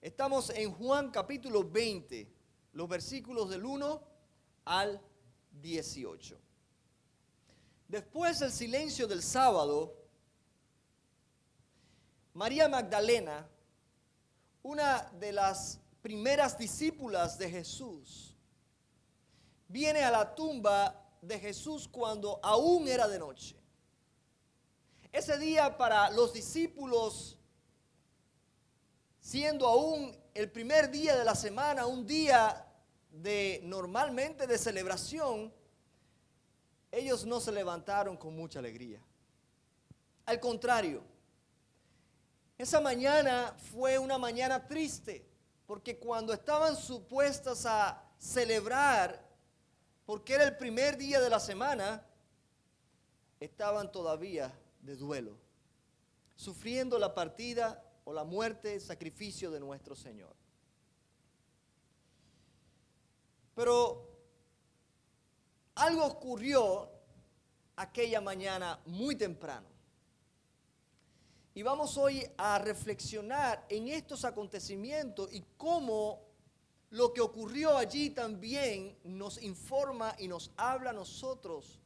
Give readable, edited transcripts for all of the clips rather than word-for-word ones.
Estamos en Juan capítulo 20, los versículos del 1 al 18. Después del silencio del sábado, María Magdalena, una de las primeras discípulas de Jesús, viene a la tumba de Jesús cuando aún era de noche. Ese día para los discípulos, siendo aún el primer día de la semana, un día normalmente de celebración, ellos no se levantaron con mucha alegría. Al contrario, esa mañana fue una mañana triste, porque cuando estaban supuestas a celebrar, porque era el primer día de la semana, estaban todavía de duelo, sufriendo la partida o la muerte, el sacrificio de nuestro Señor. Pero algo ocurrió aquella mañana muy temprano. Y vamos hoy a reflexionar en estos acontecimientos y cómo lo que ocurrió allí también nos informa y nos habla a nosotros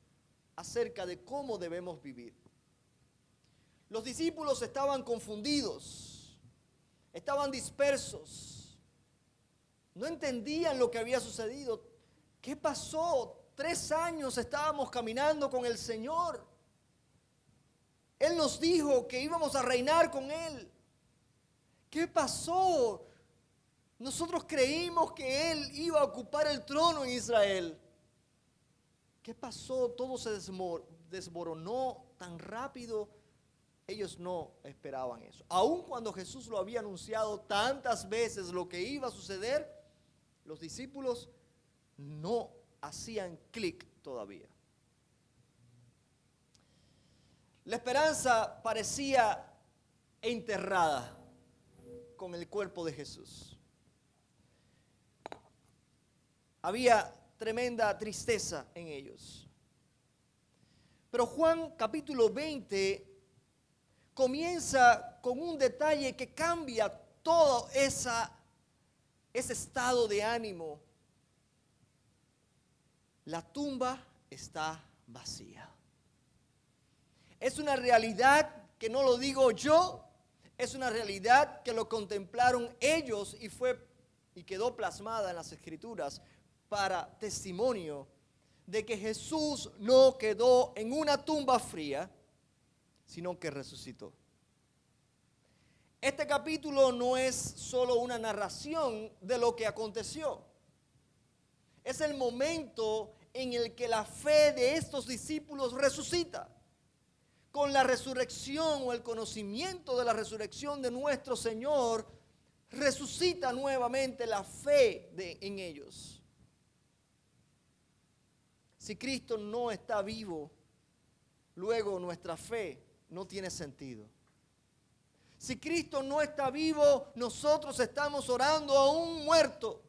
acerca de cómo debemos vivir. Los discípulos estaban confundidos, estaban dispersos, no entendían lo que había sucedido. ¿Qué pasó? 3 años estábamos caminando con el Señor. Él nos dijo que íbamos a reinar con Él. ¿Qué pasó? Nosotros creímos que Él iba a ocupar el trono en Israel. ¿Qué pasó? Todo se desmoronó tan rápido. Ellos no esperaban eso. Aun cuando Jesús lo había anunciado tantas veces lo que iba a suceder, los discípulos no hacían clic todavía. La esperanza parecía enterrada con el cuerpo de Jesús. Había tremenda tristeza en ellos. Pero Juan capítulo 20 comienza con un detalle que cambia todo ese estado de ánimo. La tumba está vacía. Es una realidad que no lo digo yo, es una realidad que lo contemplaron ellos y quedó plasmada en las Escrituras para testimonio de que Jesús no quedó en una tumba fría, sino que resucitó. Este capítulo no es solo una narración de lo que aconteció. Es el momento en el que la fe de estos discípulos resucita. Con la resurrección o el conocimiento de la resurrección de nuestro Señor, resucita nuevamente la fe en ellos. Si Cristo no está vivo, luego nuestra fe no tiene sentido. Si Cristo no está vivo, nosotros estamos orando a un muerto.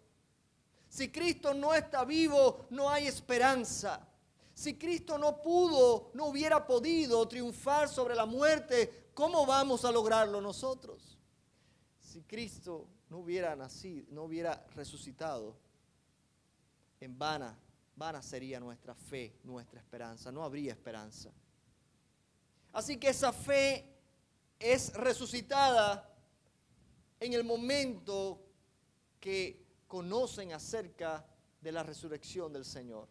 Si Cristo no está vivo, no hay esperanza. Si Cristo no hubiera podido triunfar sobre la muerte, ¿cómo vamos a lograrlo nosotros? Si Cristo no hubiera nacido, no hubiera resucitado, en vana sería nuestra fe, nuestra esperanza, no habría esperanza. Así que esa fe es resucitada en el momento que conocen acerca de la resurrección del Señor.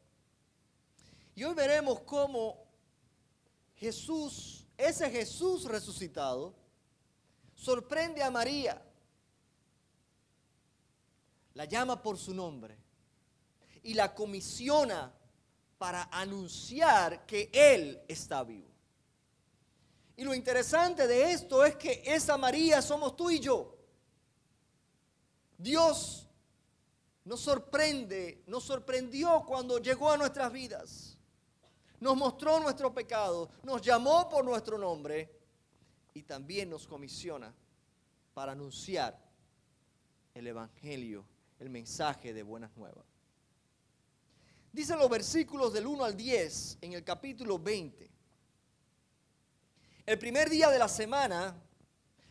Y hoy veremos cómo ese Jesús resucitado, sorprende a María, la llama por su nombre y la comisiona para anunciar que Él está vivo. Y lo interesante de esto es que esa María somos tú y yo. Dios nos sorprendió cuando llegó a nuestras vidas. Nos mostró nuestro pecado, nos llamó por nuestro nombre y también nos comisiona para anunciar el Evangelio, el mensaje de buenas nuevas. Dicen los versículos del 1 al 10 en el capítulo 20. El primer día de la semana,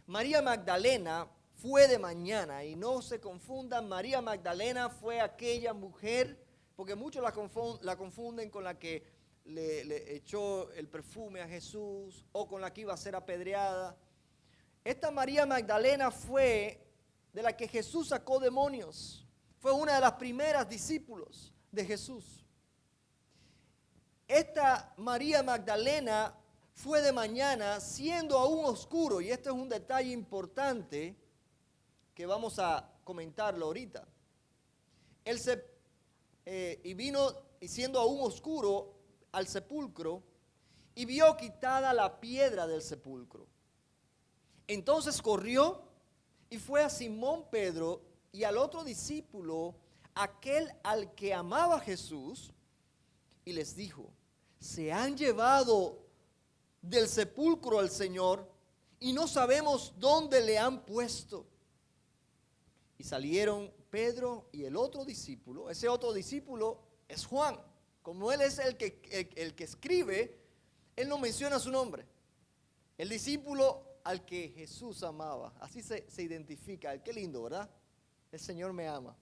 María Magdalena fue de mañana. Y no se confundan, María Magdalena fue aquella mujer, porque muchos la confunden con la que le echó el perfume a Jesús o con la que iba a ser apedreada. Esta María Magdalena fue de la que Jesús sacó demonios. Fue una de las primeras discípulos de Jesús. Esta María Magdalena fue de mañana, siendo aún oscuro, y este es un detalle importante que vamos a comentarlo ahorita. Y vino, y siendo aún oscuro, al sepulcro, y vio quitada la piedra del sepulcro. Entonces corrió y fue a Simón Pedro y al otro discípulo, aquel al que amaba Jesús, y les dijo: se han llevado del sepulcro al Señor y no sabemos dónde le han puesto. Y salieron Pedro y el otro discípulo. Ese otro discípulo es Juan. Como él es el que escribe, él no menciona su nombre. El discípulo al que Jesús amaba. Así se identifica. Qué lindo, ¿verdad? El Señor me ama.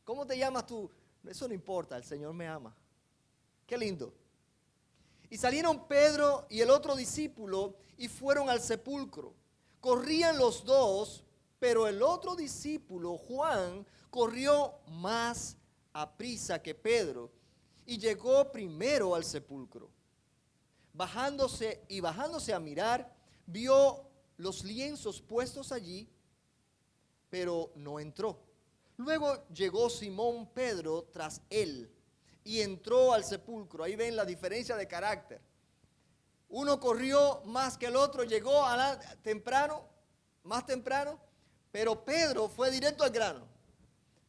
¿Cómo te llamas tú? Eso no importa, el Señor me ama. Qué lindo. Y salieron Pedro y el otro discípulo y fueron al sepulcro. Corrían los dos, pero el otro discípulo, Juan, corrió más aprisa que Pedro y llegó primero al sepulcro. Bajándose a mirar, vio los lienzos puestos allí, pero no entró. Luego llegó Simón Pedro tras él y entró al sepulcro. Ahí ven la diferencia de carácter. Uno corrió más que el otro, llegó más temprano, pero Pedro fue directo al grano.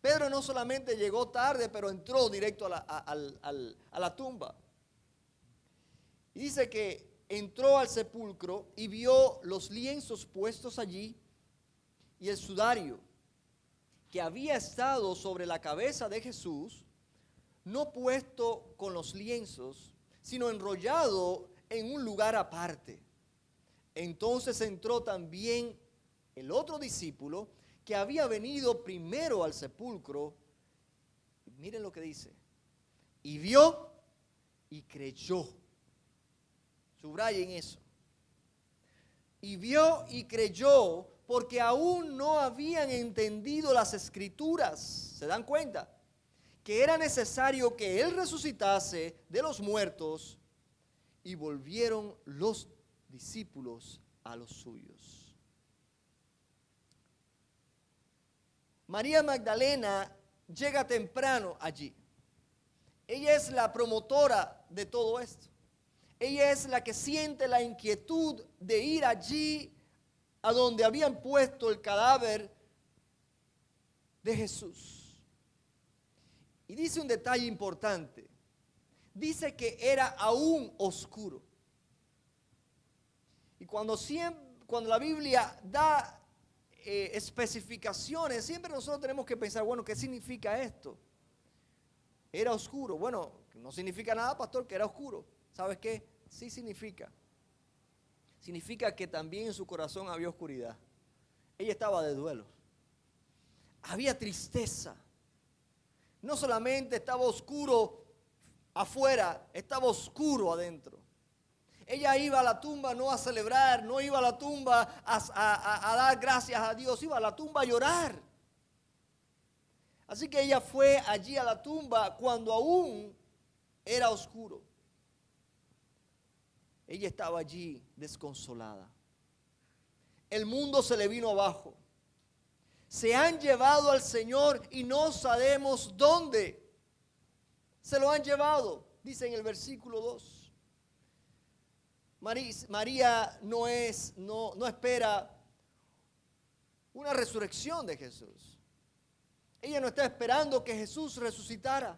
Pedro no solamente llegó tarde, pero entró directo a la tumba. Y dice que entró al sepulcro y vio los lienzos puestos allí y el sudario que había estado sobre la cabeza de Jesús, no puesto con los lienzos, sino enrollado en un lugar aparte. Entonces entró también el otro discípulo que había venido primero al sepulcro. Miren lo que dice. Y vio y creyó. Subrayen eso. Y vio y creyó porque aún no habían entendido las escrituras. ¿Se dan cuenta? Que era necesario que él resucitase de los muertos, y volvieron los discípulos a los suyos. María Magdalena llega temprano allí. Ella es la promotora de todo esto. Ella es la que siente la inquietud de ir allí a donde habían puesto el cadáver de Jesús. Y dice un detalle importante. Dice que era aún oscuro. Y cuando la Biblia da especificaciones, siempre nosotros tenemos que pensar, bueno, ¿qué significa esto? Era oscuro. Bueno, no significa nada, pastor, que era oscuro. ¿Sabes qué? Sí significa. Significa que también en su corazón había oscuridad. Ella estaba de duelo. Había tristeza. No solamente estaba oscuro afuera, estaba oscuro adentro. Ella iba a la tumba no a celebrar, no iba a la tumba a dar gracias a Dios, iba a la tumba a llorar. Así que ella fue allí a la tumba cuando aún era oscuro. Ella estaba allí desconsolada. El mundo se le vino abajo. Se han llevado al Señor y no sabemos dónde. Se lo han llevado, dice en el versículo 2. María no espera una resurrección de Jesús. Ella no está esperando que Jesús resucitara.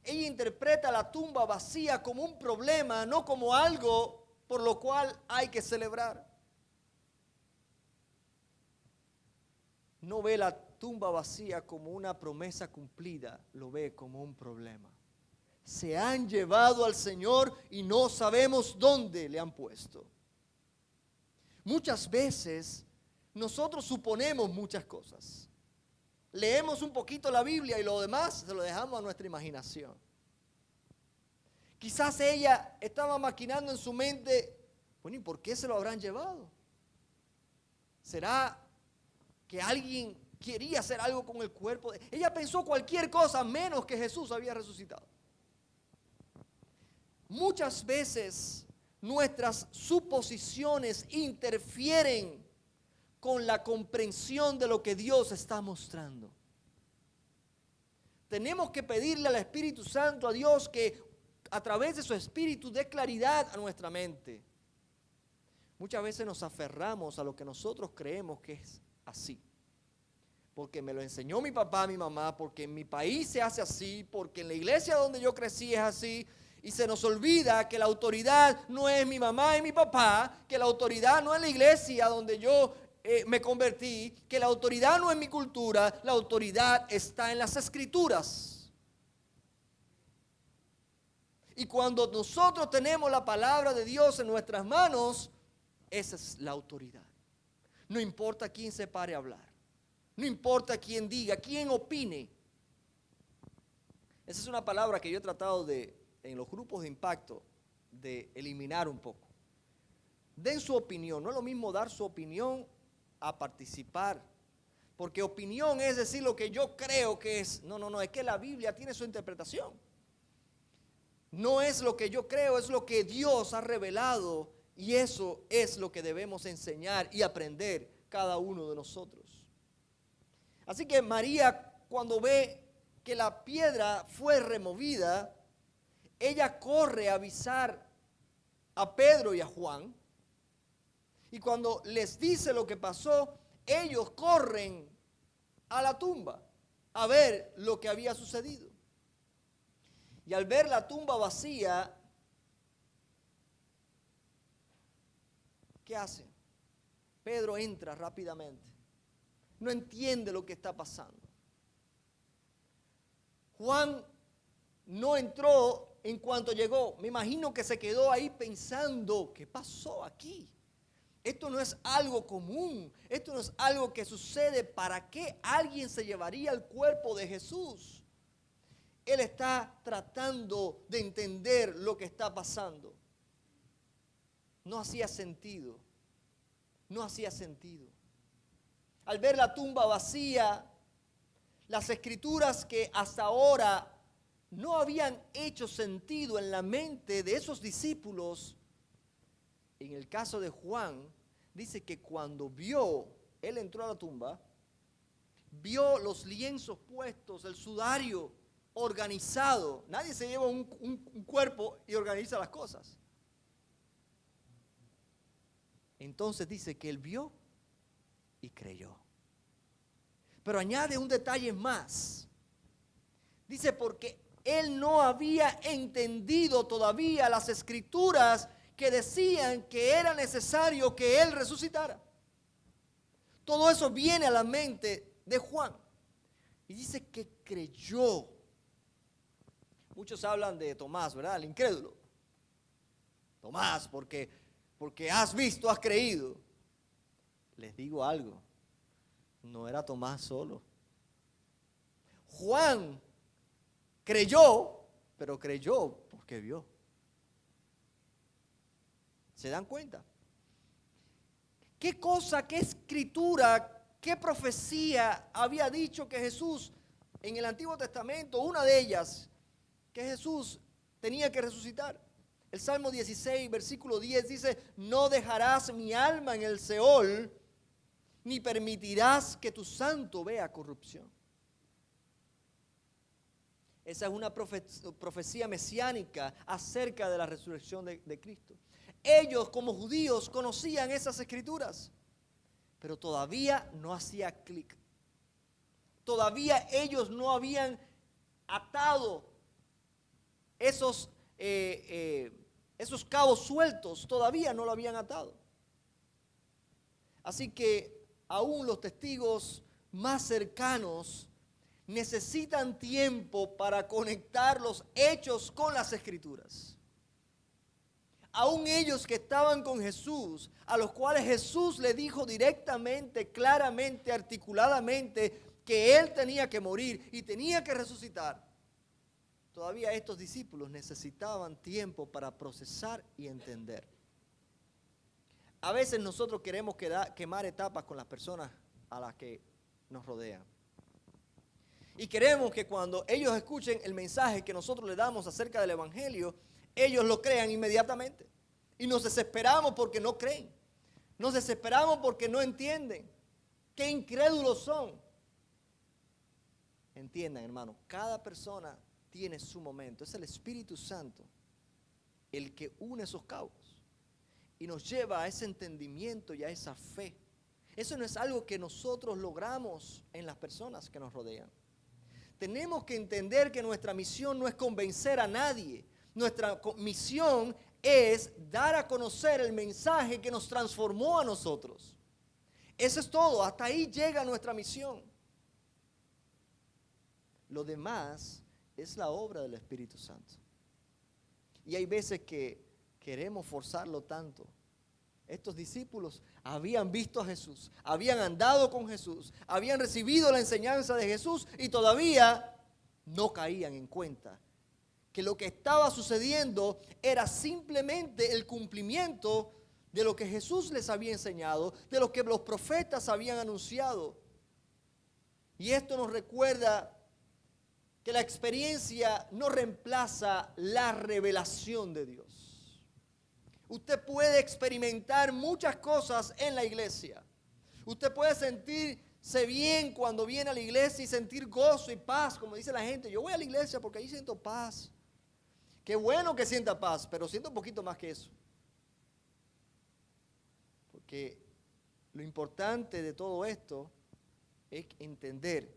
Ella interpreta la tumba vacía como un problema, no como algo por lo cual hay que celebrar. No ve la tumba vacía como una promesa cumplida, lo ve como un problema. Se han llevado al Señor y no sabemos dónde le han puesto. Muchas veces nosotros suponemos muchas cosas. Leemos un poquito la Biblia y lo demás se lo dejamos a nuestra imaginación. Quizás ella estaba maquinando en su mente, bueno, ¿y por qué se lo habrán llevado? ¿Será que alguien quería hacer algo con el cuerpo? Ella pensó cualquier cosa menos que Jesús había resucitado. Muchas veces nuestras suposiciones interfieren con la comprensión de lo que Dios está mostrando. Tenemos que pedirle al Espíritu Santo, a Dios, que a través de su Espíritu dé claridad a nuestra mente. Muchas veces nos aferramos a lo que nosotros creemos que es así. Porque me lo enseñó mi papá, mi mamá, porque en mi país se hace así, porque en la iglesia donde yo crecí es así. Y se nos olvida que la autoridad no es mi mamá y mi papá, que la autoridad no es la iglesia donde yo me convertí, que la autoridad no es mi cultura, la autoridad está en las Escrituras. Y cuando nosotros tenemos la palabra de Dios en nuestras manos, esa es la autoridad. No importa quién se pare a hablar, no importa quién diga, quién opine. Esa es una palabra que yo he tratado en los grupos de impacto, de eliminar un poco. Den su opinión, no es lo mismo dar su opinión a participar, porque opinión es decir lo que yo creo que es. No, es que la Biblia tiene su interpretación. No es lo que yo creo, es lo que Dios ha revelado, y eso es lo que debemos enseñar y aprender cada uno de nosotros. Así que María, cuando ve que la piedra fue removida, ella corre a avisar a Pedro y a Juan. Y cuando les dice lo que pasó, ellos corren a la tumba a ver lo que había sucedido. Y al ver la tumba vacía, ¿qué hace? Pedro entra rápidamente. No entiende lo que está pasando. Juan no entró en cuanto llegó. Me imagino que se quedó ahí pensando, ¿qué pasó aquí? Esto no es algo común, esto no es algo que sucede. ¿Para qué alguien se llevaría el cuerpo de Jesús? Él está tratando de entender lo que está pasando. No hacía sentido, no hacía sentido. Al ver la tumba vacía, las escrituras que hasta ahora no habían hecho sentido en la mente de esos discípulos, en el caso de Juan, dice que cuando él entró a la tumba, vio los lienzos puestos, el sudario organizado. Nadie se lleva un cuerpo y organiza las cosas. Entonces dice que él vio y creyó. Pero añade un detalle más. Dice porque él no había entendido todavía las escrituras que decían que era necesario que él resucitara. Todo eso viene a la mente de Juan. Y dice que creyó. Muchos hablan de Tomás, ¿verdad? El incrédulo. Tomás, porque has visto, has creído. Les digo algo. No era Tomás solo. Juan creyó, pero creyó porque vio. ¿Se dan cuenta? ¿Qué cosa, qué escritura, qué profecía había dicho que Jesús en el Antiguo Testamento, una de ellas, que Jesús tenía que resucitar? El Salmo 16, versículo 10 dice, no dejarás mi alma en el Seol, ni permitirás que tu santo vea corrupción. Esa es una profecía mesiánica acerca de la resurrección de Cristo. Ellos como judíos conocían esas escrituras, pero todavía no hacía clic. Todavía ellos no habían atado esos cabos sueltos, todavía no lo habían atado. Así que aún los testigos más cercanos necesitan tiempo para conectar los hechos con las escrituras. aún ellos que estaban con Jesús, a los cuales Jesús le dijo directamente, claramente, articuladamente, que Él tenía que morir y tenía que resucitar, todavía estos discípulos necesitaban tiempo para procesar y entender. A veces nosotros queremos quemar etapas con las personas a las que nos rodean. Y queremos que cuando ellos escuchen el mensaje que nosotros les damos acerca del Evangelio, ellos lo crean inmediatamente. Y nos desesperamos porque no creen. Nos desesperamos porque no entienden. Qué incrédulos son. Entiendan, hermano, cada persona tiene su momento. Es el Espíritu Santo el que une esos cabos y nos lleva a ese entendimiento y a esa fe. Eso no es algo que nosotros logramos en las personas que nos rodean. Tenemos que entender que nuestra misión no es convencer a nadie. Nuestra misión es dar a conocer el mensaje que nos transformó a nosotros. Eso es todo. Hasta ahí llega nuestra misión. Lo demás es la obra del Espíritu Santo. Y hay veces que queremos forzarlo tanto. Estos discípulos habían visto a Jesús, habían andado con Jesús, habían recibido la enseñanza de Jesús y todavía no caían en cuenta que lo que estaba sucediendo era simplemente el cumplimiento de lo que Jesús les había enseñado, de lo que los profetas habían anunciado. Y esto nos recuerda que la experiencia no reemplaza la revelación de Dios. Usted puede experimentar muchas cosas en la iglesia. Usted puede sentirse bien cuando viene a la iglesia y sentir gozo y paz, como dice la gente. Yo voy a la iglesia porque ahí siento paz. Qué bueno que sienta paz, pero siento un poquito más que eso. Porque lo importante de todo esto es entender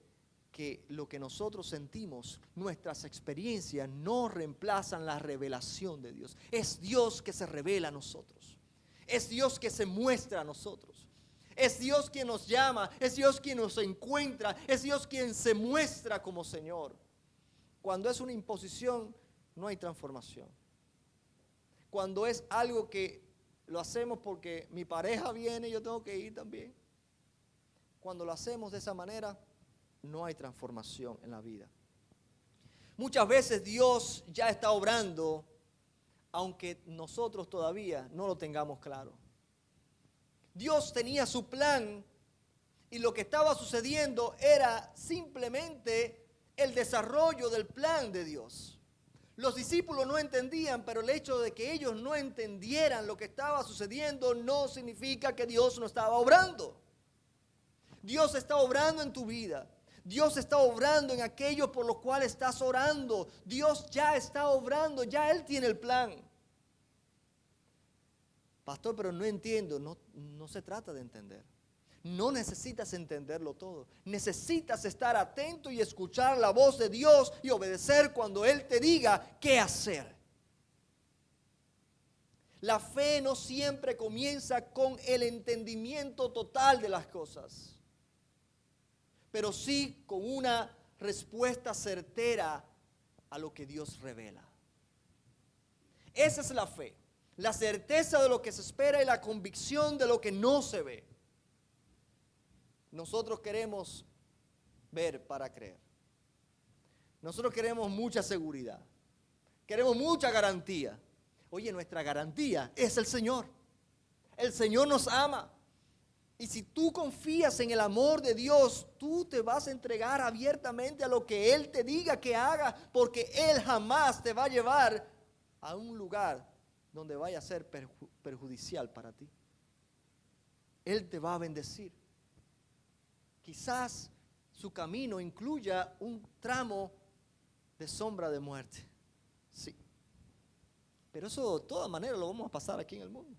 que lo que nosotros sentimos, nuestras experiencias no reemplazan la revelación de Dios. Es Dios que se revela a nosotros. Es Dios que se muestra a nosotros. Es Dios quien nos llama, es Dios quien nos encuentra, es Dios quien se muestra como Señor. Cuando es una imposición, no hay transformación. Cuando es algo que lo hacemos porque mi pareja viene y yo tengo que ir también. Cuando lo hacemos de esa manera, no hay transformación en la vida. Muchas veces Dios ya está obrando, aunque nosotros todavía no lo tengamos claro. Dios tenía su plan y lo que estaba sucediendo era simplemente el desarrollo del plan de Dios. Los discípulos no entendían, pero el hecho de que ellos no entendieran lo que estaba sucediendo no significa que Dios no estaba obrando. Dios está obrando en tu vida. Dios está obrando en aquello por lo cual estás orando. Dios ya está obrando, ya Él tiene el plan. Pastor, pero no entiendo. No se trata de entender. No necesitas entenderlo todo. Necesitas estar atento y escuchar la voz de Dios y obedecer cuando Él te diga qué hacer. La fe no siempre comienza con el entendimiento total de las cosas, pero sí con una respuesta certera a lo que Dios revela. Esa es la fe, la certeza de lo que se espera y la convicción de lo que no se ve. Nosotros queremos ver para creer. Nosotros queremos mucha seguridad, queremos mucha garantía. Oye, nuestra garantía es el Señor. El Señor nos ama. Y si tú confías en el amor de Dios, tú te vas a entregar abiertamente a lo que Él te diga que haga, porque Él jamás te va a llevar a un lugar donde vaya a ser perjudicial para ti. Él te va a bendecir. Quizás su camino incluya un tramo de sombra de muerte. Sí. Pero eso de todas maneras lo vamos a pasar aquí en el mundo.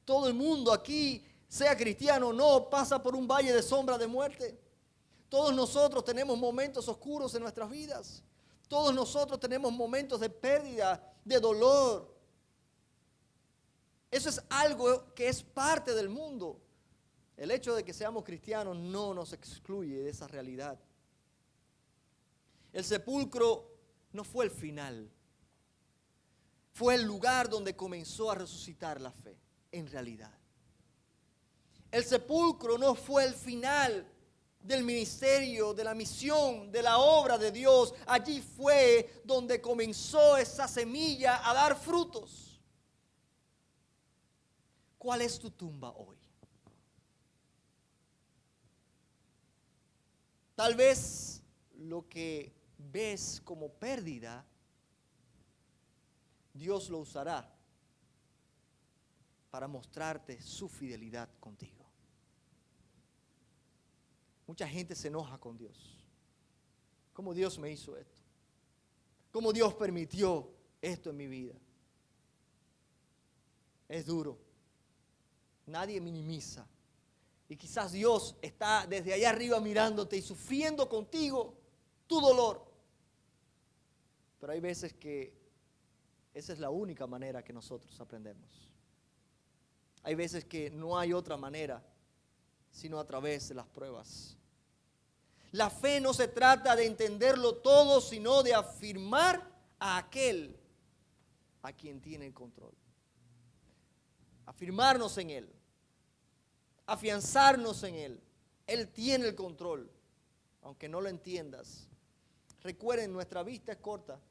Todo el mundo aquí, sea cristiano o no, pasa por un valle de sombra de muerte. Todos nosotros tenemos momentos oscuros en nuestras vidas. Todos nosotros tenemos momentos de pérdida, de dolor. Eso es algo que es parte del mundo. El hecho de que seamos cristianos no nos excluye de esa realidad. El sepulcro no fue el final. fue el lugar donde comenzó a resucitar la fe, en realidad. El sepulcro no fue el final del ministerio, de la misión, de la obra de Dios. Allí fue donde comenzó esa semilla a dar frutos. ¿Cuál es tu tumba hoy? Tal vez lo que ves como pérdida, Dios lo usará para mostrarte su fidelidad contigo. Mucha gente se enoja con Dios. ¿Cómo Dios me hizo esto? ¿Cómo Dios permitió esto en mi vida? Es duro. Nadie minimiza. Y quizás Dios está desde allá arriba mirándote y sufriendo contigo tu dolor. Pero hay veces que esa es la única manera que nosotros aprendemos. Hay veces que no hay otra manera sino a través de las pruebas. La fe no se trata de entenderlo todo, sino de afirmar a aquel a quien tiene el control. Afirmarnos en Él. Afianzarnos en Él. Él tiene el control, aunque no lo entiendas. Recuerden, nuestra vista es corta.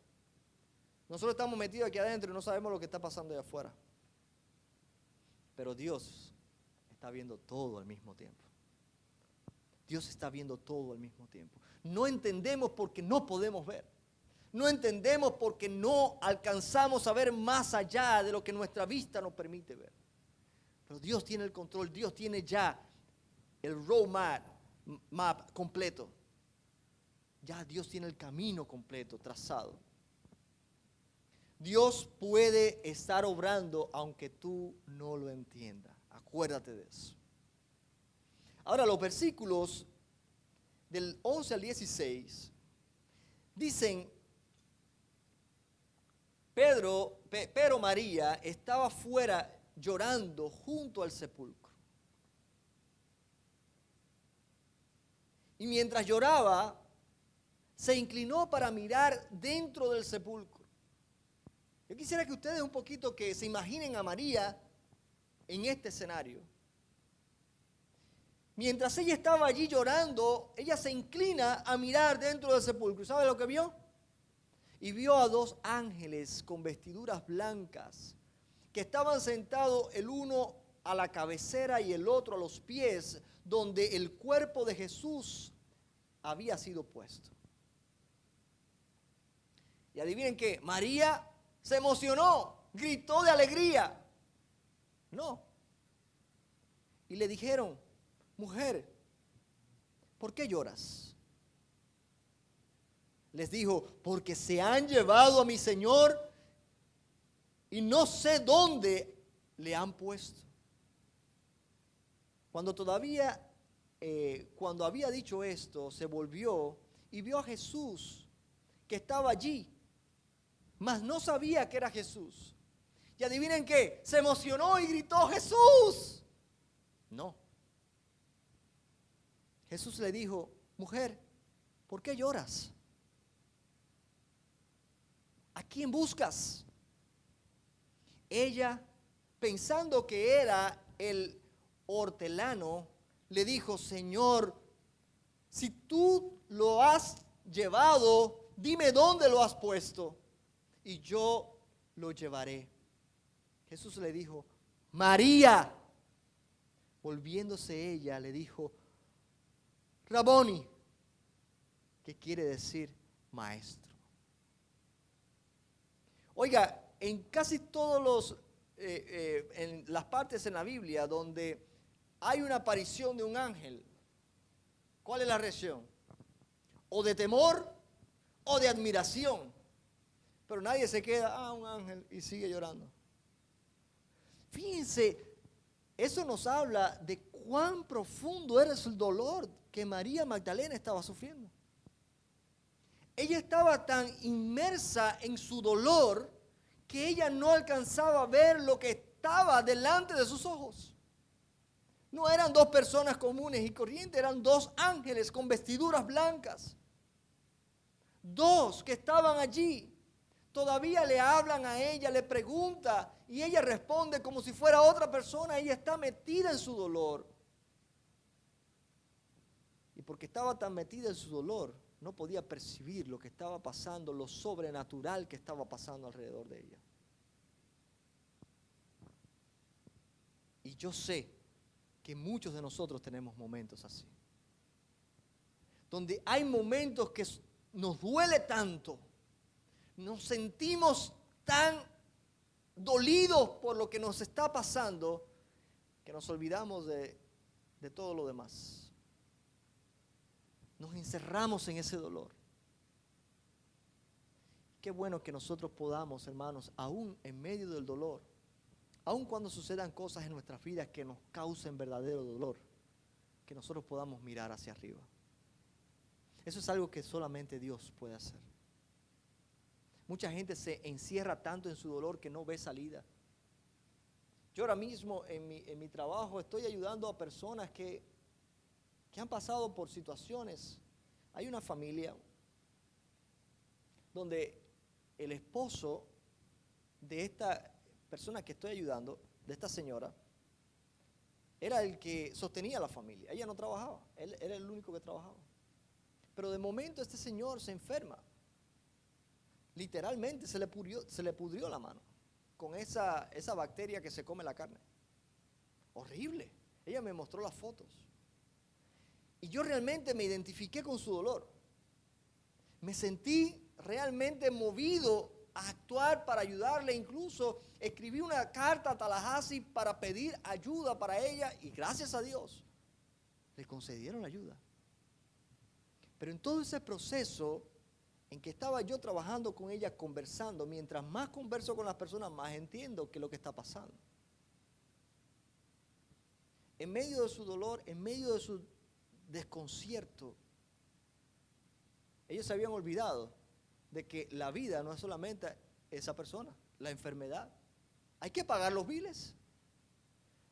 Nosotros estamos metidos aquí adentro y no sabemos lo que está pasando allá afuera. Pero Dios está viendo todo al mismo tiempo. Dios está viendo todo al mismo tiempo. No entendemos porque no podemos ver. No entendemos porque no alcanzamos a ver más allá de lo que nuestra vista nos permite ver. Pero Dios tiene el control. Dios tiene ya el roadmap completo. Ya Dios tiene el camino completo, trazado. Dios puede estar obrando aunque tú no lo entiendas. Acuérdate de eso. Ahora los versículos del 11 al 16 dicen, pero María estaba fuera llorando junto al sepulcro. Y mientras lloraba, se inclinó para mirar dentro del sepulcro. Yo quisiera que ustedes un poquito que se imaginen a María en este escenario. Mientras ella estaba allí llorando, ella se inclina a mirar dentro del sepulcro. ¿Sabe lo que vio? Y vio a dos ángeles con vestiduras blancas que estaban sentados el uno a la cabecera y el otro a los pies, donde el cuerpo de Jesús había sido puesto. Y adivinen qué, María se emocionó, gritó de alegría. No. Y le dijeron, mujer, ¿por qué lloras? Les dijo, porque se han llevado a mi Señor y no sé dónde le han puesto. Cuando había dicho esto, se volvió y vio a Jesús que estaba allí, mas no sabía que era Jesús. Y adivinen qué, se emocionó y gritó, ¡Jesús! No. Jesús le dijo, mujer, ¿por qué lloras? ¿A quién buscas? Ella, pensando que era el hortelano, le dijo, Señor, si tú lo has llevado, dime dónde lo has puesto y yo lo llevaré. Jesús le dijo, María. Volviéndose ella, le dijo, Raboni, que quiere decir maestro. Oiga, en casi todos en las partes en la Biblia donde hay una aparición de un ángel, ¿cuál es la reacción? O de temor o de admiración. Pero nadie se queda, un ángel, y sigue llorando. Fíjense, eso nos habla de cuán profundo era el dolor que María Magdalena estaba sufriendo. Ella estaba tan inmersa en su dolor que ella no alcanzaba a ver lo que estaba delante de sus ojos. No eran dos personas comunes y corrientes, eran dos ángeles con vestiduras blancas. Dos que estaban allí, todavía le hablan a ella, le pregunta y ella responde como si fuera otra persona. Ella está metida en su dolor. Y porque estaba tan metida en su dolor, no podía percibir lo que estaba pasando, lo sobrenatural que estaba pasando alrededor de ella. Y yo sé que muchos de nosotros tenemos momentos así, donde hay momentos que nos duele tanto, nos sentimos tan dolidos por lo que nos está pasando, que nos olvidamos de todo lo demás. Nos encerramos en ese dolor. Qué bueno que nosotros podamos, hermanos, aún en medio del dolor, aun cuando sucedan cosas en nuestras vidas que nos causen verdadero dolor, que nosotros podamos mirar hacia arriba. Eso es algo que solamente Dios puede hacer. Mucha gente se encierra tanto en su dolor que no ve salida. Yo ahora mismo en mi trabajo estoy ayudando a personas que han pasado por situaciones. Hay una familia donde el esposo de esta persona que estoy ayudando, de esta señora, era el que sostenía la familia. Ella no trabajaba, él era el único que trabajaba. Pero de momento este señor se enferma. Literalmente se le pudrió la mano con esa bacteria que se come la carne. Horrible. Ella me mostró las fotos. Y yo realmente me identifiqué con su dolor. Me sentí realmente movido a actuar para ayudarle. Incluso escribí una carta a Tallahassee para pedir ayuda para ella y gracias a Dios le concedieron ayuda. Pero en todo ese proceso en que estaba yo trabajando con ella, conversando, mientras más converso con las personas, más entiendo qué es lo que está pasando. En medio de su dolor, en medio de su desconcierto, ellos se habían olvidado de que la vida no es solamente esa persona, la enfermedad. Hay que pagar los biles.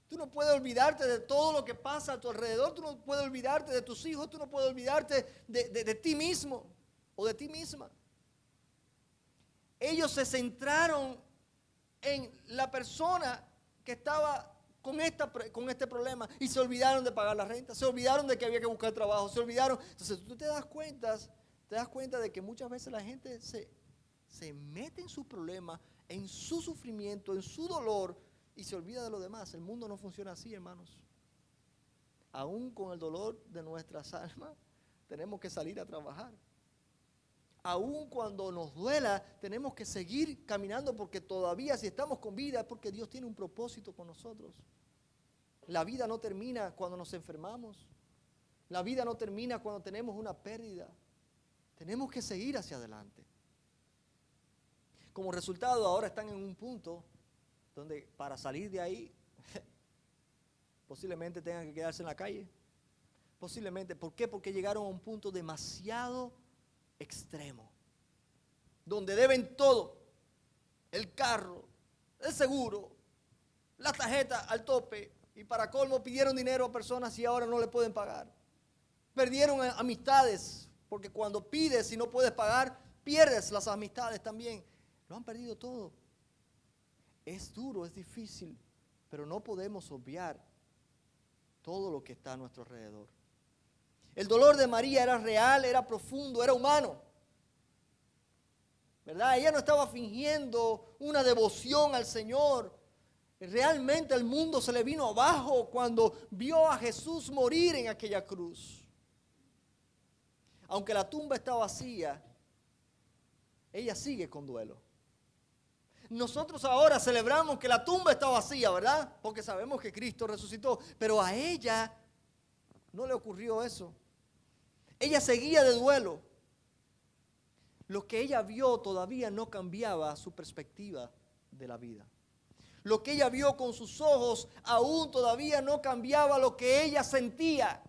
Tú no puedes olvidarte de todo lo que pasa a tu alrededor, tú no puedes olvidarte de tus hijos, tú no puedes olvidarte de ti mismo o de ti misma. Ellos se centraron en la persona que estaba con este problema y se olvidaron de pagar la renta, se olvidaron de que había que buscar trabajo, se olvidaron. Entonces tú te das cuenta de que muchas veces la gente se mete en su problema, en su sufrimiento, en su dolor y se olvida de lo demás. El mundo no funciona así, hermanos. Aún con el dolor de nuestras almas, tenemos que salir a trabajar. Aún cuando nos duela, tenemos que seguir caminando porque todavía si estamos con vida es porque Dios tiene un propósito con nosotros. La vida no termina cuando nos enfermamos. La vida no termina cuando tenemos una pérdida. Tenemos que seguir hacia adelante. Como resultado, ahora están en un punto donde para salir de ahí posiblemente tengan que quedarse en la calle. Posiblemente, ¿por qué? Porque llegaron a un punto demasiado extremo, donde deben todo, el carro, el seguro, la tarjeta al tope, y para colmo pidieron dinero a personas y ahora no le pueden pagar. Perdieron amistades, porque cuando pides y no puedes pagar, pierdes las amistades también. Lo han perdido todo. Es duro, es difícil, pero no podemos obviar todo lo que está a nuestro alrededor. El dolor de María era real, era profundo, era humano. ¿Verdad? Ella no estaba fingiendo una devoción al Señor. Realmente el mundo se le vino abajo cuando vio a Jesús morir en aquella cruz. Aunque la tumba está vacía, ella sigue con duelo. Nosotros ahora celebramos que la tumba está vacía, ¿verdad? Porque sabemos que Cristo resucitó. Pero a ella no le ocurrió eso. Ella seguía de duelo. Lo que ella vio todavía no cambiaba su perspectiva de la vida. Lo que ella vio con sus ojos aún todavía no cambiaba lo que ella sentía.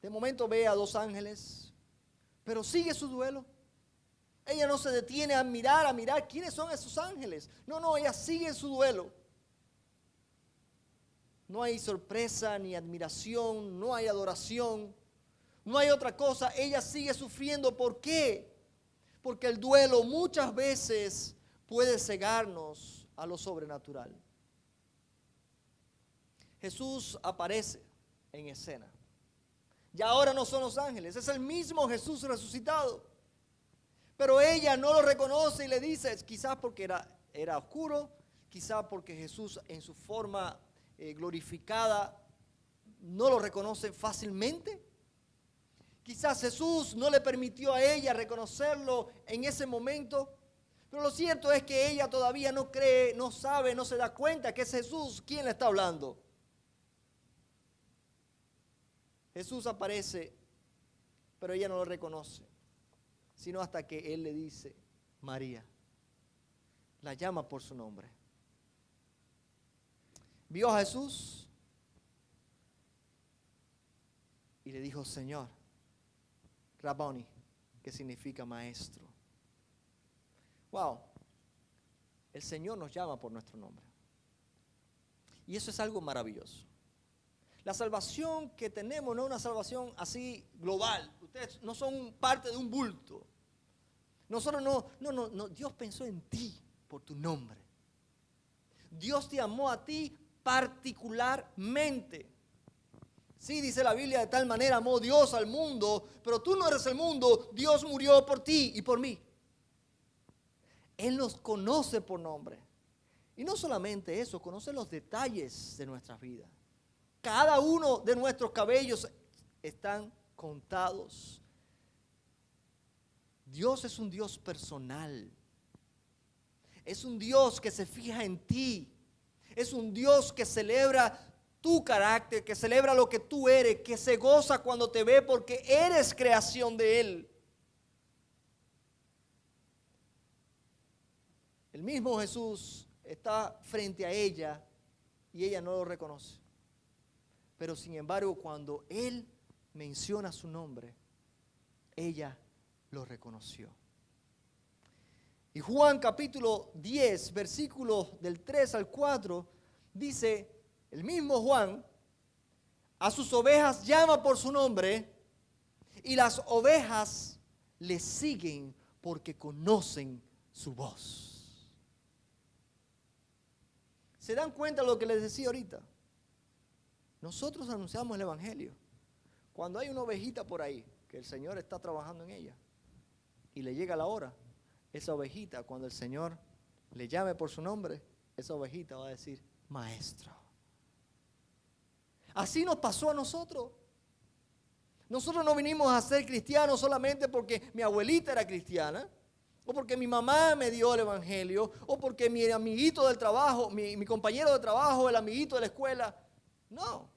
De momento ve a dos ángeles, pero sigue su duelo. Ella no se detiene a mirar quiénes son esos ángeles. No, ella sigue su duelo. No hay sorpresa ni admiración, no hay adoración, No hay otra cosa. Ella sigue sufriendo. ¿Por qué? Porque el duelo muchas veces puede cegarnos a lo sobrenatural. Jesús aparece en escena. Y ahora no son los ángeles, es el mismo Jesús resucitado. Pero ella no lo reconoce y le dice, quizás porque era oscuro, quizás porque Jesús en su forma glorificada no lo reconoce fácilmente. Quizás Jesús no le permitió a ella reconocerlo en ese momento. Pero lo cierto es que ella todavía no cree, no sabe, no se da cuenta que es Jesús quien le está hablando. Jesús aparece, pero ella no lo reconoce, sino hasta que Él le dice, María, la llama por su nombre. Vio a Jesús y le dijo, Señor, Rabboni, que significa maestro. Wow, el Señor nos llama por nuestro nombre. Y eso es algo maravilloso. La salvación que tenemos no es una salvación así global. Ustedes no son parte de un bulto. Nosotros no. Dios pensó en ti por tu nombre. Dios te amó a ti particularmente. Sí, dice la Biblia, de tal manera amó Dios al mundo, pero tú no eres el mundo. Dios murió por ti y por mí. Él nos conoce por nombre. Y no solamente eso, conoce los detalles de nuestras vidas. Cada uno de nuestros cabellos están contados. Dios es un Dios personal. Es un Dios que se fija en ti. Es un Dios que celebra tu carácter, que celebra lo que tú eres, que se goza cuando te ve porque eres creación de Él. El mismo Jesús está frente a ella y ella no lo reconoce. Pero sin embargo, cuando Él menciona su nombre, ella lo reconoció. Y Juan capítulo 10, versículos del 3 al 4, dice, el mismo Juan, a sus ovejas llama por su nombre y las ovejas le siguen porque conocen su voz. ¿Se dan cuenta de lo que les decía ahorita? Nosotros anunciamos el Evangelio. Cuando hay una ovejita por ahí, que el Señor está trabajando en ella, y le llega la hora, esa ovejita, cuando el Señor le llame por su nombre, esa ovejita va a decir, Maestro. Así nos pasó a nosotros. Nosotros no vinimos a ser cristianos solamente porque mi abuelita era cristiana, o porque mi mamá me dio el Evangelio, o porque mi amiguito del trabajo, mi compañero de trabajo, el amiguito de la escuela. No.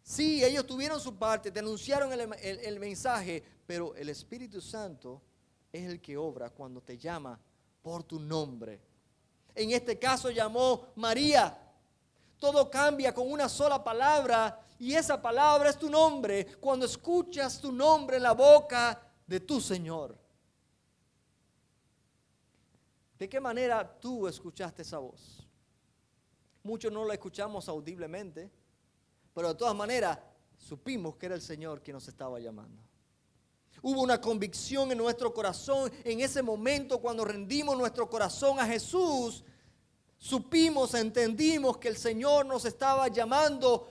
Sí, ellos tuvieron su parte, denunciaron el mensaje, pero el Espíritu Santo es el que obra cuando te llama por tu nombre. En este caso llamó María. Todo cambia con una sola palabra y esa palabra es tu nombre. Cuando escuchas tu nombre en la boca de tu Señor. ¿De qué manera tú escuchaste esa voz? Muchos no la escuchamos audiblemente, pero de todas maneras supimos que era el Señor quien nos estaba llamando. Hubo una convicción en nuestro corazón en ese momento cuando rendimos nuestro corazón a Jesús. Supimos, entendimos que el Señor nos estaba llamando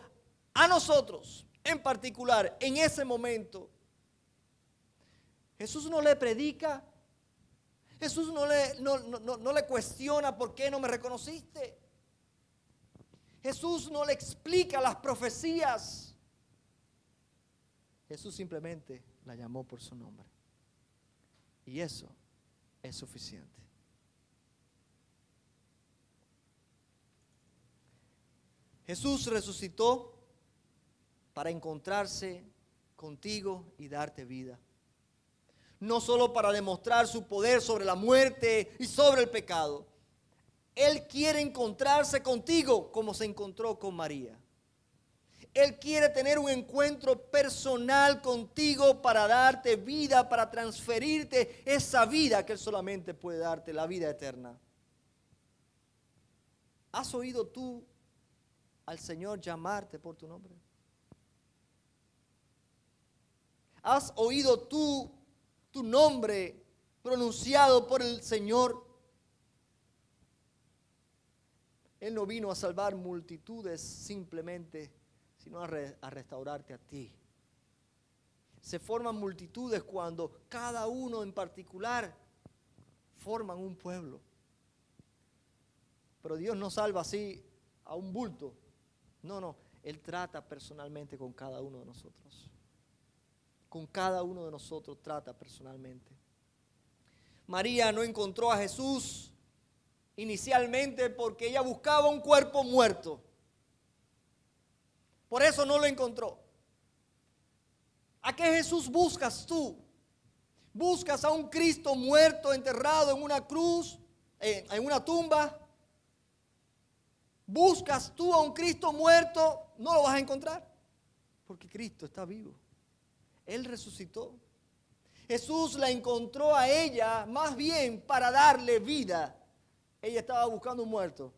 a nosotros, en particular, en ese momento. Jesús no le predica, Jesús no le cuestiona por qué no me reconociste. Jesús no le explica las profecías. Jesús simplemente la llamó por su nombre. Y eso es suficiente. Jesús resucitó para encontrarse contigo y darte vida. No solo para demostrar su poder sobre la muerte y sobre el pecado. Él quiere encontrarse contigo como se encontró con María. Él quiere tener un encuentro personal contigo para darte vida, para transferirte esa vida que Él solamente puede darte, la vida eterna. ¿Has oído tú al Señor llamarte por tu nombre? ¿Has oído tú tu nombre pronunciado por el Señor? Él no vino a salvar multitudes simplemente, sino a restaurarte a ti. Se forman multitudes cuando cada uno en particular forman un pueblo. Pero Dios no salva así a un bulto. No. Él trata personalmente con cada uno de nosotros. Con cada uno de nosotros trata personalmente. María no encontró a Jesús inicialmente porque ella buscaba un cuerpo muerto. Por eso no lo encontró. ¿A qué Jesús buscas tú? ¿Buscas a un Cristo muerto, enterrado en una cruz, en una tumba? ¿Buscas tú a un Cristo muerto? No lo vas a encontrar, porque Cristo está vivo. Él resucitó. Jesús la encontró a ella más bien para darle vida. Ella estaba buscando un muerto.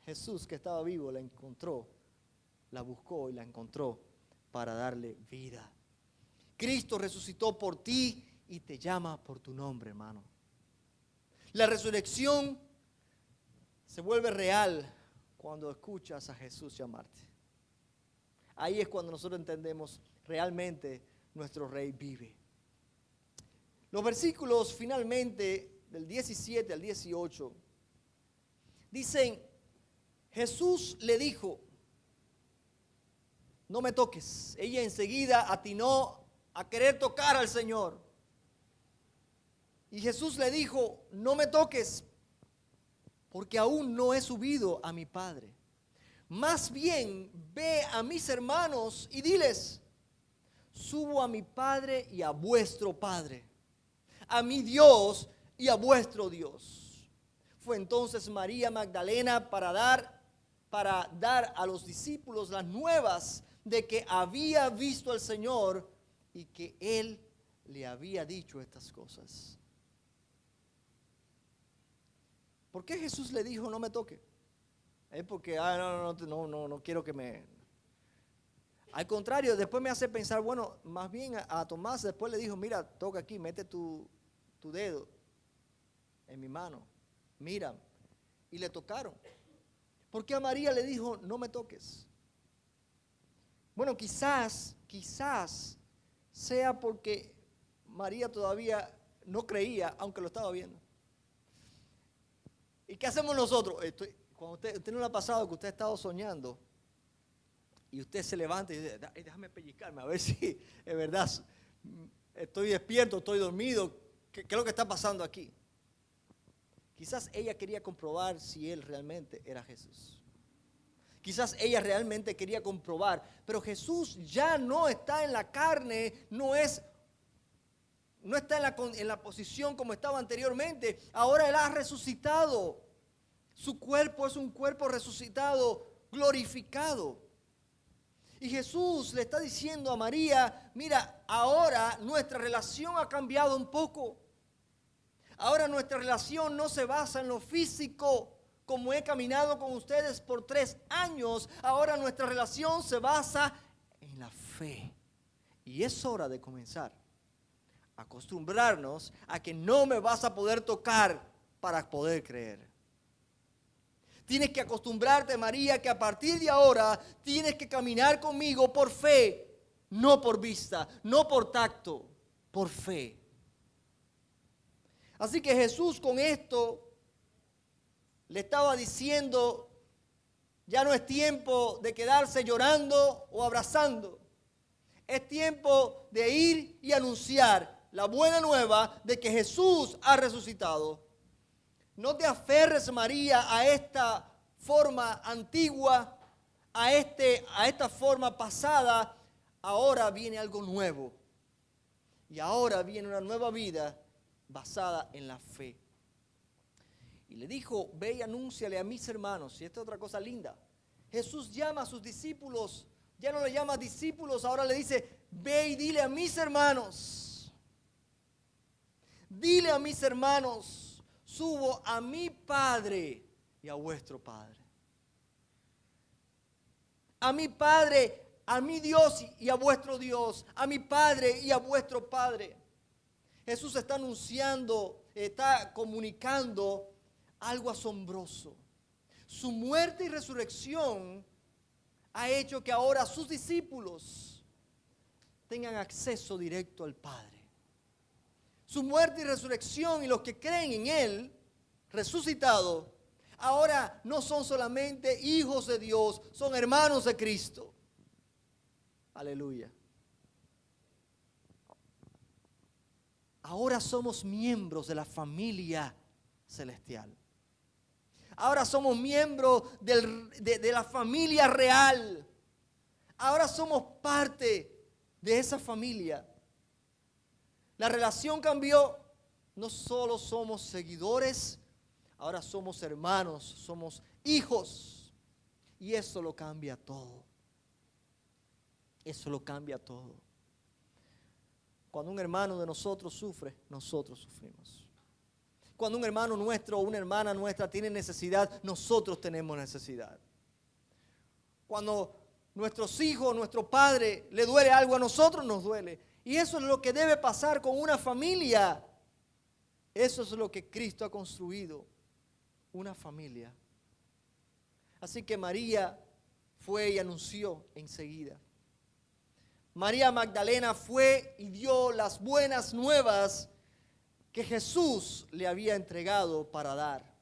Jesús, que estaba vivo, la encontró, la buscó y la encontró para darle vida. Cristo resucitó por ti y te llama por tu nombre, hermano. La resurrección se vuelve real cuando escuchas a Jesús llamarte. Ahí es cuando nosotros entendemos realmente nuestro Rey vive. Los versículos finalmente del 17 al 18 dicen: Jesús le dijo, no me toques. Ella enseguida atinó a querer tocar al Señor. Y Jesús le dijo, no me toques, porque aún no he subido a mi Padre. Más bien ve a mis hermanos y diles, subo a mi Padre y a vuestro Padre, a mi Dios y a vuestro Dios. Fue entonces María Magdalena para dar a los discípulos las nuevas de que había visto al Señor y que Él le había dicho estas cosas. ¿Por qué Jesús le dijo no me toque? Es porque no quiero que me... Al contrario, después me hace pensar, bueno, más bien a Tomás después le dijo, mira, toca aquí, mete tu dedo en mi mano, mira, y le tocaron. ¿Por qué a María le dijo, no me toques? Bueno, quizás sea porque María todavía no creía, aunque lo estaba viendo. ¿Y qué hacemos nosotros? Cuando usted no le ha pasado que usted ha estado soñando y usted se levanta y dice, déjame pellizcarme a ver si es verdad, estoy despierto, estoy dormido, ¿qué es lo que está pasando aquí? Quizás ella quería comprobar si él realmente era Jesús. Quizás ella realmente quería comprobar, pero Jesús ya no está en la carne, no está en la posición como estaba anteriormente. Ahora Él ha resucitado. Su cuerpo es un cuerpo resucitado, glorificado. Y Jesús le está diciendo a María, mira, ahora nuestra relación ha cambiado un poco. Ahora nuestra relación no se basa en lo físico, como he caminado con ustedes por 3 años. Ahora nuestra relación se basa en la fe. Y es hora de comenzar a acostumbrarnos a que no me vas a poder tocar para poder creer. Tienes que acostumbrarte, María, que a partir de ahora tienes que caminar conmigo por fe, no por vista, no por tacto, por fe. Así que Jesús con esto le estaba diciendo, ya no es tiempo de quedarse llorando o abrazando. Es tiempo de ir y anunciar la buena nueva de que Jesús ha resucitado. No te aferres, María, a esta forma antigua, a esta forma pasada. Ahora viene algo nuevo. Y ahora viene una nueva vida basada en la fe. Y le dijo, ve y anúnciale a mis hermanos. Y esta es otra cosa linda. Jesús llama a sus discípulos. Ya no le llama discípulos, ahora le dice, ve y dile a mis hermanos. Dile a mis hermanos, subo a mi Padre y a vuestro Padre. A mi Padre a mi Dios y a vuestro Dios, a mi Padre y a vuestro Padre. Jesús está anunciando, está comunicando algo asombroso. Su muerte y resurrección ha hecho que ahora sus discípulos tengan acceso directo al Padre. Su muerte y resurrección y los que creen en Él, resucitado, ahora no son solamente hijos de Dios, son hermanos de Cristo. Aleluya. Ahora somos miembros de la familia celestial. Ahora somos miembros de la familia real. Ahora somos parte de esa familia. La relación cambió. No solo somos seguidores, ahora somos hermanos, somos hijos. Y eso lo cambia todo. Eso lo cambia todo. Cuando un hermano de nosotros sufre, nosotros sufrimos. Cuando un hermano nuestro o una hermana nuestra tiene necesidad, nosotros tenemos necesidad. Cuando nuestros hijos, nuestro padre, le duele algo, a nosotros nos duele. Y eso es lo que debe pasar con una familia. Eso es lo que Cristo ha construido, una familia. Así que María fue y anunció enseguida. María Magdalena fue y dio las buenas nuevas que Jesús le había entregado para dar.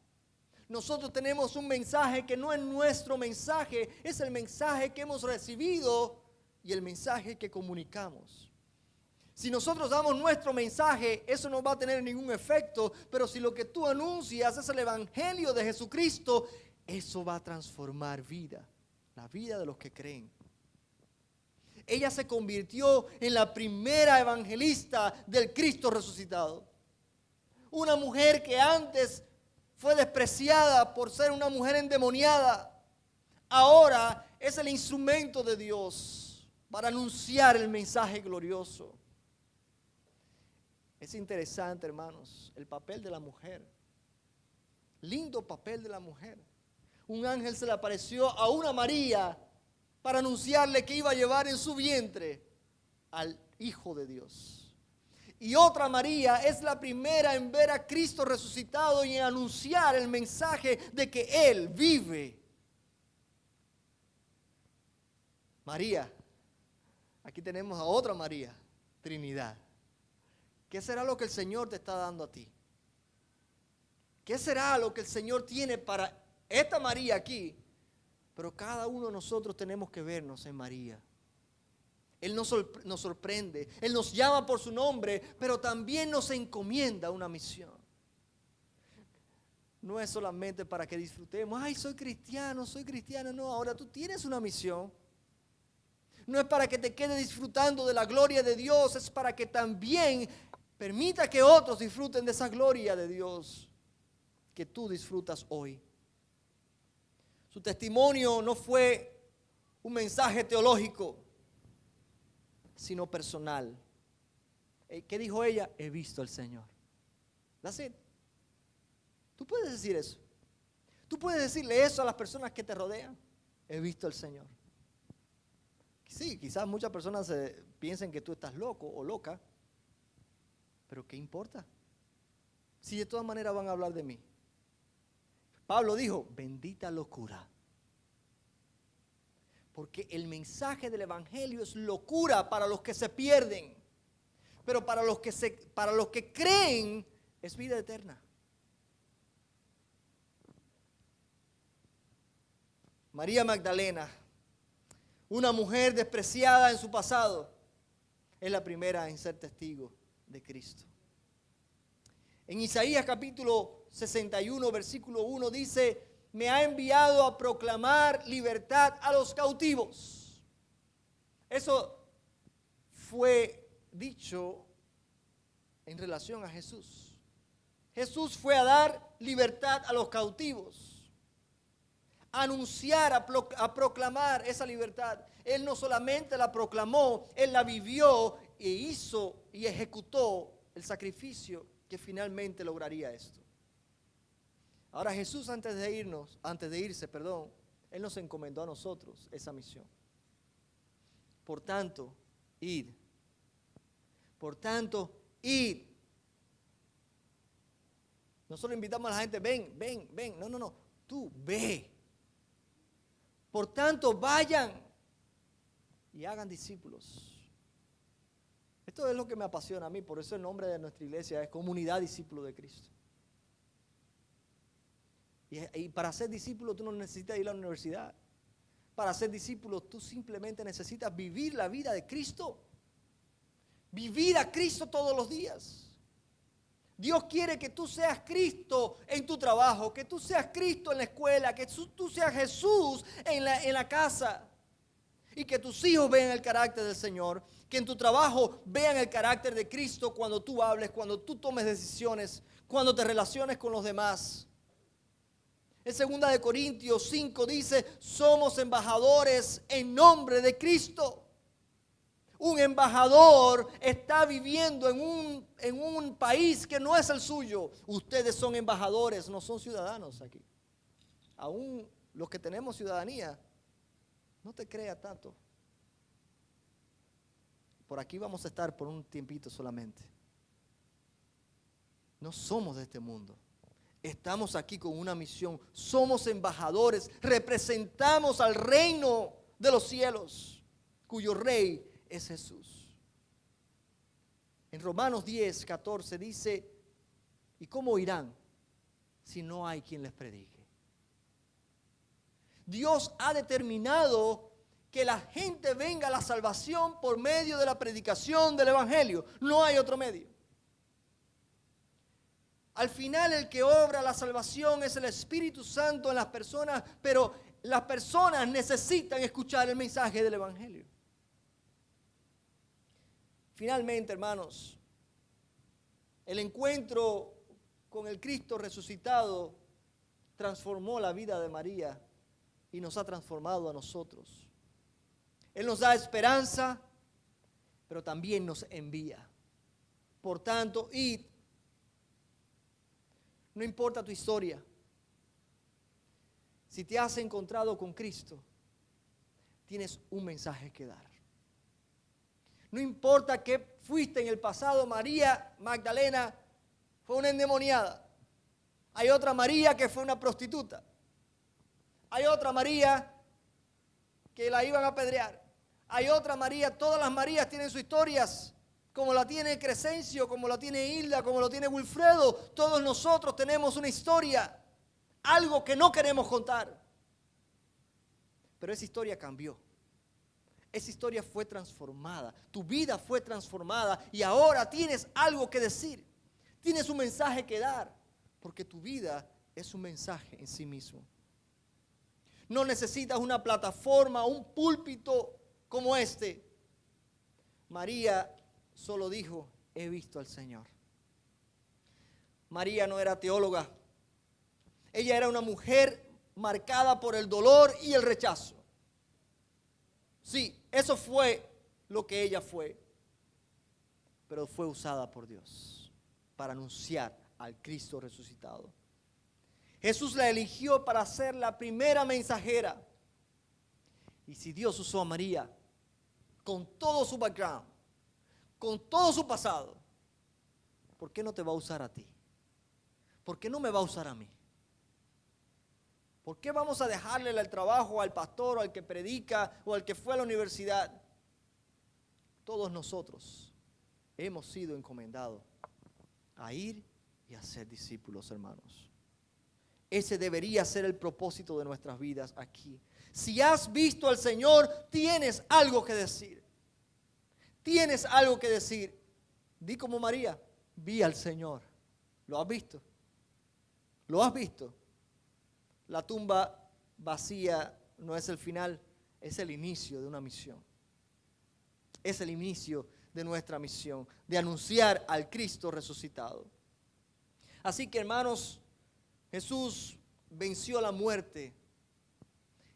Nosotros tenemos un mensaje que no es nuestro mensaje, es el mensaje que hemos recibido y el mensaje que comunicamos. Si nosotros damos nuestro mensaje, eso no va a tener ningún efecto, pero si lo que tú anuncias es el evangelio de Jesucristo, eso va a transformar vida, la vida de los que creen. Ella se convirtió en la primera evangelista del Cristo resucitado. Una mujer que antes fue despreciada por ser una mujer endemoniada, ahora es el instrumento de Dios para anunciar el mensaje glorioso. Es interesante, hermanos, el papel de la mujer. Lindo papel de la mujer. Un ángel se le apareció a una María para anunciarle que iba a llevar en su vientre al Hijo de Dios. Y otra María es la primera en ver a Cristo resucitado y en anunciar el mensaje de que Él vive. María, aquí tenemos a otra María, Trinidad. ¿Qué será lo que el Señor te está dando a ti? ¿Qué será lo que el Señor tiene para esta María aquí? Pero cada uno de nosotros tenemos que vernos en María. Él nos sorprende, Él nos llama por su nombre, pero también nos encomienda una misión. No es solamente para que disfrutemos, ay, soy cristiana, no, ahora tú tienes una misión. No es para que te quedes disfrutando de la gloria de Dios, es para que también permita que otros disfruten de esa gloria de Dios que tú disfrutas hoy. Su testimonio no fue un mensaje teológico, sino personal. ¿Qué dijo ella? He visto al Señor. That's it. Tú puedes decir eso. Tú puedes decirle eso a las personas que te rodean. He visto al Señor. Sí, quizás muchas personas piensen que tú estás loco o loca, pero ¿qué importa? Si de todas maneras van a hablar de mí. Pablo dijo, bendita locura. Porque el mensaje del evangelio es locura para los que se pierden, pero para los que creen es vida eterna. María Magdalena, una mujer despreciada en su pasado, es la primera en ser testigo de Cristo. En Isaías capítulo 61, versículo 1 dice, me ha enviado a proclamar libertad a los cautivos. Eso fue dicho en relación a Jesús. Jesús fue a dar libertad a los cautivos, a anunciar, a proclamar esa libertad. Él no solamente la proclamó, Él la vivió e hizo y ejecutó el sacrificio que finalmente lograría esto. Ahora Jesús antes de irse, Él nos encomendó a nosotros esa misión. Por tanto, id. Por tanto, id. Nosotros invitamos a la gente, ven. No. Tú ve. Por tanto, vayan y hagan discípulos. Esto es lo que me apasiona a mí, por eso el nombre de nuestra iglesia es Comunidad Discípulo de Cristo. Y para ser discípulo tú no necesitas ir a la universidad. Para ser discípulo tú simplemente necesitas vivir la vida de Cristo. Vivir a Cristo todos los días. Dios quiere que tú seas Cristo en tu trabajo, que tú seas Cristo en la escuela, que tú seas Jesús en la casa. Y que tus hijos vean el carácter del Señor, que en tu trabajo vean el carácter de Cristo cuando tú hables, cuando tú tomes decisiones, cuando te relaciones con los demás. En 2 Corintios 5 dice, somos embajadores en nombre de Cristo. Un embajador está viviendo en un país que no es el suyo. Ustedes son embajadores, no son ciudadanos aquí. Aún los que tenemos ciudadanía, no te creas tanto. Por aquí vamos a estar por un tiempito solamente. No somos de este mundo. Estamos aquí con una misión. Somos embajadores. Representamos al reino de los cielos, cuyo rey es Jesús. En Romanos 10, 14 dice, ¿y cómo irán si no hay quien les predique? Dios ha determinado que la gente venga a la salvación por medio de la predicación del Evangelio. No hay otro medio. Al final el que obra la salvación es el Espíritu Santo en las personas, pero las personas necesitan escuchar el mensaje del Evangelio. Finalmente, hermanos, el encuentro con el Cristo resucitado transformó la vida de María y nos ha transformado a nosotros. Él nos da esperanza, pero también nos envía. Por tanto, id. No importa tu historia. Si te has encontrado con Cristo, tienes un mensaje que dar. No importa que fuiste en el pasado, María Magdalena fue una endemoniada. Hay otra María que fue una prostituta. Hay otra María que la iban a apedrear. Hay otra María, todas las Marías tienen sus historias, como la tiene Crescencio, como la tiene Hilda, como lo tiene Wilfredo. Todos nosotros tenemos una historia, algo que no queremos contar. Pero esa historia cambió. Esa historia fue transformada. Tu vida fue transformada y ahora tienes algo que decir. Tienes un mensaje que dar, porque tu vida es un mensaje en sí mismo. No necesitas una plataforma, un púlpito como este. María solo dijo, he visto al Señor. María no era teóloga. Ella era una mujer marcada por el dolor y el rechazo. Sí, eso fue lo que ella fue. Pero fue usada por Dios para anunciar al Cristo resucitado. Jesús la eligió para ser la primera mensajera. Y si Dios usó a María con todo su background, con todo su pasado, ¿por qué no te va a usar a ti? ¿Por qué no me va a usar a mí? ¿Por qué vamos a dejarle el trabajo al pastor o al que predica o al que fue a la universidad? Todos nosotros hemos sido encomendados a ir y a ser discípulos, hermanos. Ese debería ser el propósito de nuestras vidas aquí. Si has visto al Señor, tienes algo que decir. Tienes algo que decir. Di como María, vi al Señor. ¿Lo has visto? ¿Lo has visto? La tumba vacía no es el final, es el inicio de una misión. Es el inicio de nuestra misión, de anunciar al Cristo resucitado. Así que, hermanos, Jesús venció la muerte.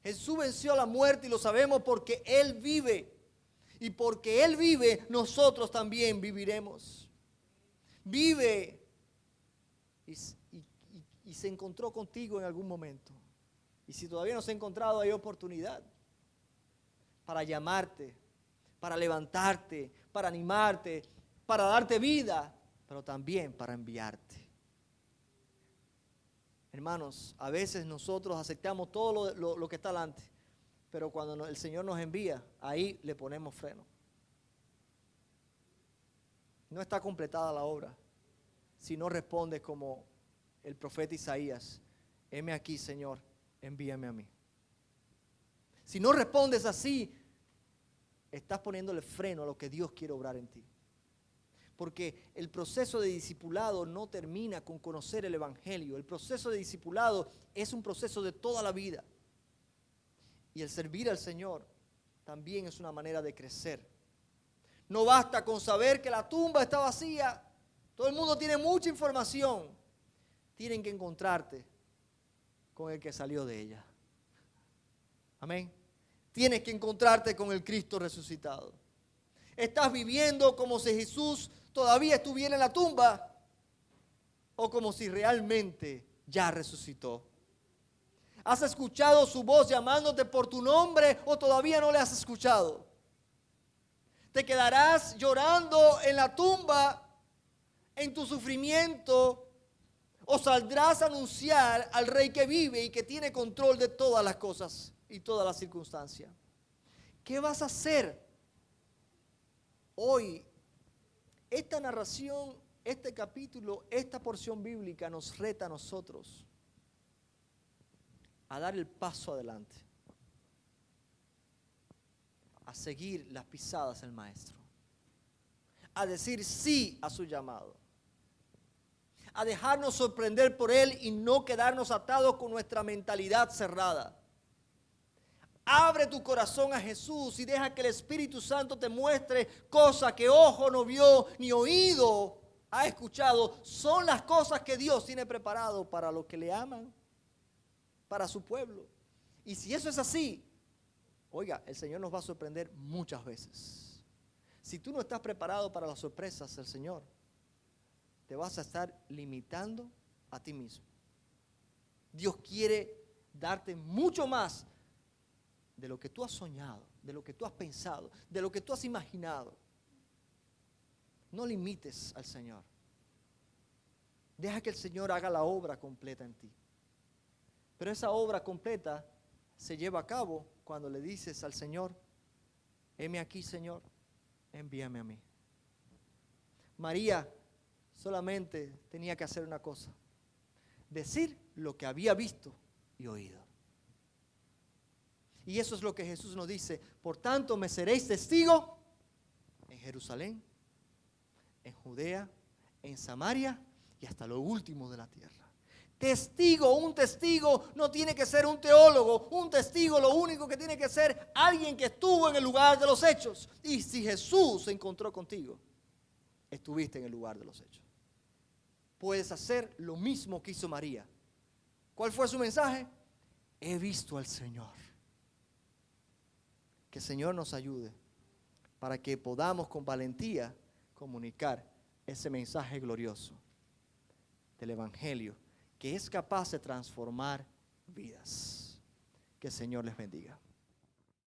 Jesús venció la muerte y lo sabemos porque Él vive. Y porque Él vive, nosotros también viviremos. Vive y se encontró contigo en algún momento. Y si todavía no se ha encontrado, hay oportunidad para llamarte, para levantarte, para animarte, para darte vida, pero también para enviarte. Hermanos, a veces nosotros aceptamos todo lo que está delante, pero cuando el Señor nos envía, ahí le ponemos freno. No está completada la obra si no respondes como el profeta Isaías: heme aquí, Señor, envíame a mí. Si no respondes así, estás poniéndole freno a lo que Dios quiere obrar en ti. Porque el proceso de discipulado no termina con conocer el Evangelio. El proceso de discipulado es un proceso de toda la vida. Y el servir al Señor también es una manera de crecer. No basta con saber que la tumba está vacía. Todo el mundo tiene mucha información. Tienen que encontrarte con el que salió de ella. Amén. Tienes que encontrarte con el Cristo resucitado. ¿Estás viviendo como si Jesús todavía estuviera en la tumba o como si realmente ya resucitó? ¿Has escuchado su voz llamándote por tu nombre o todavía no le has escuchado? ¿Te quedarás llorando en la tumba, en tu sufrimiento, o saldrás a anunciar al Rey que vive y que tiene control de todas las cosas y todas las circunstancias? ¿Qué vas a hacer hoy? Esta narración, este capítulo, esta porción bíblica nos reta a nosotros a dar el paso adelante, a seguir las pisadas del Maestro, a decir sí a su llamado, a dejarnos sorprender por Él y no quedarnos atados con nuestra mentalidad cerrada. Abre tu corazón a Jesús y deja que el Espíritu Santo te muestre cosas que ojo no vio ni oído ha escuchado. Son las cosas que Dios tiene preparado para los que le aman, para su pueblo. Y si eso es así, oiga, el Señor nos va a sorprender muchas veces. Si tú no estás preparado para las sorpresas del Señor, te vas a estar limitando a ti mismo. Dios quiere darte mucho más de lo que tú has soñado, de lo que tú has pensado, de lo que tú has imaginado. No limites al Señor. Deja que el Señor haga la obra completa en ti. Pero esa obra completa se lleva a cabo cuando le dices al Señor: heme aquí, Señor, envíame a mí. María solamente tenía que hacer una cosa: decir lo que había visto y oído. Y eso es lo que Jesús nos dice: por tanto me seréis testigo en Jerusalén, en Judea, en Samaria y hasta lo último de la tierra. Testigo, un testigo no tiene que ser un teólogo. Un testigo lo único que tiene que ser alguien que estuvo en el lugar de los hechos. Y si Jesús se encontró contigo, estuviste en el lugar de los hechos. Puedes hacer lo mismo que hizo María. ¿Cuál fue su mensaje? He visto al Señor. Que el Señor nos ayude para que podamos con valentía comunicar ese mensaje glorioso del Evangelio, que es capaz de transformar vidas. Que el Señor les bendiga.